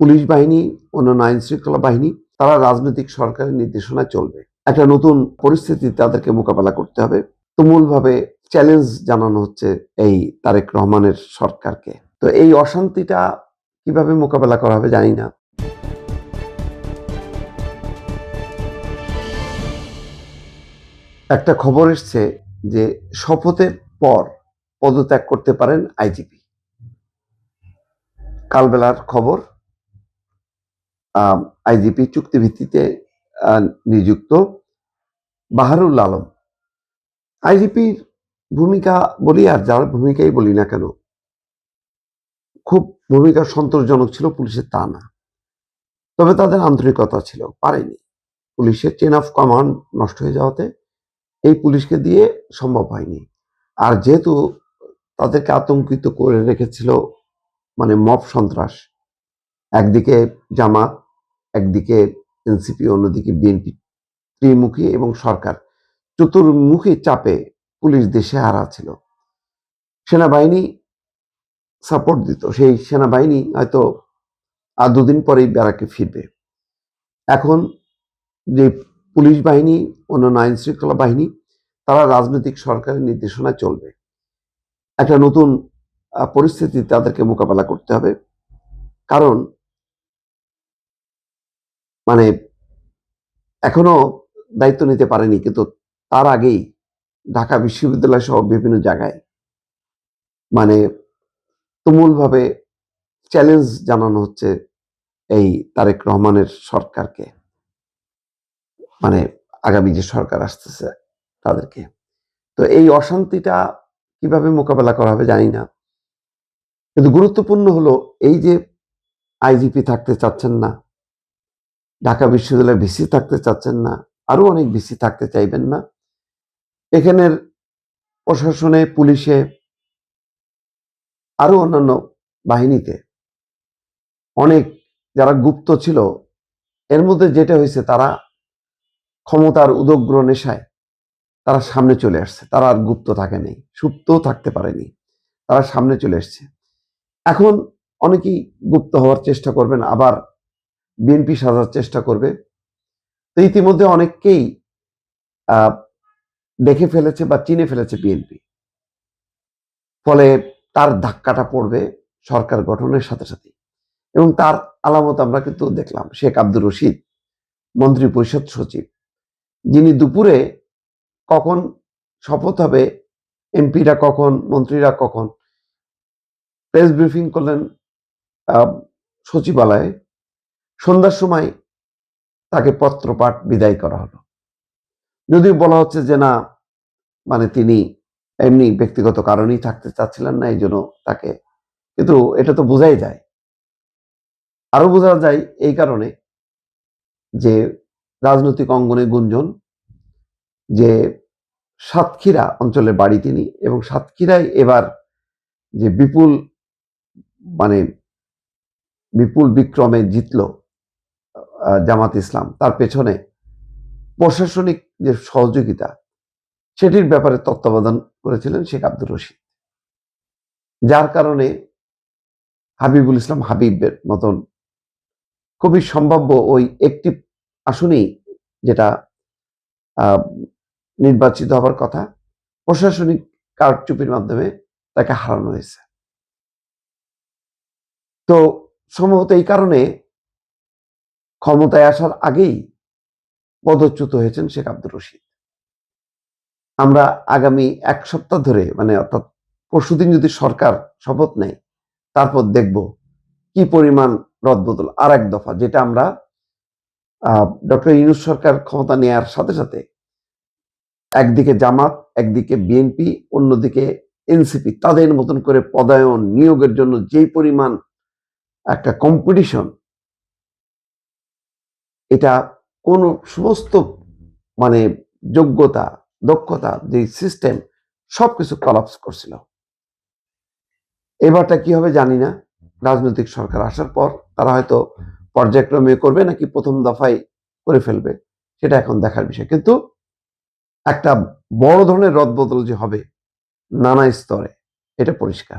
Police বাহিনী, অন্যান্য আইন শৃঙ্খলা বাহিনী তারা রাজনৈতিক সরকারের নির্দেশনায় চলবে। একটা নতুন পরিস্থিতি তাদেরকে মোকাবেলা করতে হবে। তুমুলভাবে চ্যালেঞ্জ জানানো হচ্ছে এই তারেক রহমানের সরকারকে। তো এই অশান্তিটা কিভাবে মোকাবেলা করা হবে জানি না। একটা খবর এসছে যে শপথের পর পদত্যাগ করতে পারেন আইজিপি। কালবেলার খবর, আইজিপি চুক্তিভিত্তিতে নিযুক্ত বাহারুল আলম। আইজিপির ভূমিকা বলি আর যার ভূমিকাই বলি না কেন, খুব ভূমিকা সন্তোষজনক ছিল পুলিশের তা না, তবে তাদের আন্তরিকতা ছিল, পারেনি। পুলিশের চেন অফ কমান্ড নষ্ট হয়ে যাওয়াতে এই পুলিশকে দিয়ে সম্ভব হয়নি। আর যেহেতু তাদেরকে আতঙ্কিত করে রেখেছিল মানে মব সন্ত্রাস, একদিকে জামাত, একদিকে এনসিপি, অন্যদিকে বিএনপি, ত্রিমুখী এবং সরকার, চতুর্মুখী চাপে পুলিশ দেশে হারা ছিল। সেনাবাহিনী সাপোর্ট দিত, সেই সেনাবাহিনী হয়তো আর দুদিন পরেই ব্যারাকে ফিরবে। এখন যে পুলিশ বাহিনী, অন্যান্য আইন শৃঙ্খলা বাহিনী তারা রাজনৈতিক সরকারের নির্দেশনায় চলবে। একটা নতুন পরিস্থিতি তাদেরকে মোকাবেলা করতে হবে। কারণ মানে এখনো দায়িত্ব নিতে পারেনি, কিন্তু তার আগেই ঢাকা বিশ্ববিদ্যালয় সহ বিভিন্ন জায়গায় মানে তুমুলভাবে চ্যালেঞ্জ জানানো হচ্ছে এই তারেক রহমানের সরকারকে, মানে আগামী যে সরকার আসতেছে তাদেরকে। তো এই অশান্তিটা কিভাবে মোকাবেলা করা হবে জানি না, কিন্তু গুরুত্বপূর্ণ হলো এই যে আইজিপি থাকতে চাচ্ছেন না, ঢাকা বিশ্ববিদ্যালয়ে ভিসি থাকতে চাচ্ছেন না, আরো অনেক ভিসি থাকতে চাইবেন না। এখানের প্রশাসনে, পুলিশে, আরো অন্যান্য বাহিনীতে অনেক যারা গুপ্ত ছিল, এর মধ্যে যেটা হয়েছে তারা ক্ষমতার উদগ্র নেশায় তারা সামনে চলে আসছে। তারা আর গুপ্ত থাকে নেই, সুপ্তও থাকতে পারেনি, তারা সামনে চলে এসছে। এখন অনেকেই গুপ্ত হওয়ার চেষ্টা করবেন, আবার বিএনপি সাজার চেষ্টা করবে। তো ইতিমধ্যে অনেককেই দেখে ফেলেছে বা চিনে ফেলেছে বিএনপি, ফলে তার ধাক্কাটা পড়বে সরকার গঠনের সাথে সাথে। এবং তার আলামত আমরা কিন্তু দেখলাম। শেখ আব্দুর রশিদ, মন্ত্রী পরিষদ সচিব, যিনি দুপুরে কখন শপথ হবে, এমপিরা কখন, মন্ত্রীরা কখন, প্রেস ব্রিফিং করলেন সচিবালয়ে, সন্ধ্যার সময় তাকে পত্রপাঠ বিদায় করা হলো। যদিও বলা হচ্ছে যে না, মানে তিনি এমনি ব্যক্তিগত কারণেই থাকতে চাচ্ছিলেন না, এই জন্য তাকে, কিন্তু এটা তো বোঝাই যায়। আরো বোঝা যায় এই কারণে যে রাজনৈতিক অঙ্গনে গুঞ্জন যে সাতক্ষীরা অঞ্চলের বাড়ি তিনি, এবং সাতক্ষীরায় এবার যে বিপুল বিক্রমে জিতল জামাত ইসলাম, তার পেছনে প্রশাসনিক যে সহযোগিতা, সেটির ব্যাপারে তত্ত্বাবধান করেছিলেন শেখ আব্দুর রশিদ, যার কারণে হাবিবুল ইসলাম হাবিবের মতন খুবই সম্ভাব্য ওই একটি আসনেই, যেটা নির্বাচিত হবার কথা, প্রশাসনিক কারচুপির মাধ্যমে তাকে হারানো হয়েছে। তো সম্ভবত এই কারণে ক্ষমতায় আসার আগেই পদচ্যুত হয়েছেন শেখ আব্দুর রশিদ। আমরা আগামী এক সপ্তাহ ধরে, মানে অর্থাৎ পরশুদিন যদি সরকার শপথ নেয়, তারপর দেখব কি পরিমাণ রদবদল। আর এক দফা যেটা আমরা ডক্টর ইউনূস সরকার ক্ষমতা নেওয়ার সাথে সাথে একদিকে জামাত, একদিকে বিএনপি, অন্যদিকে এনসিপি, তাদের মতন করে পদায়ন নিয়োগের জন্য যেই পরিমাণ একটা কম্পিটিশন, এটা কোন সমস্ত মানে যোগ্যতা, দক্ষতা, যে সিস্টেম, সবকিছু কলাপস করছিল। এবারটা কি হবে জানি না। রাজনৈতিক সরকার আসার পর তারা হয়তো পর্যায়ক্রমে করবে, নাকি প্রথম দফায় করে ফেলবে, সেটা এখন দেখার বিষয়। কিন্তু একটা বড় ধরনের রদবদল যে হবে নানা স্তরে, এটা পরিষ্কার।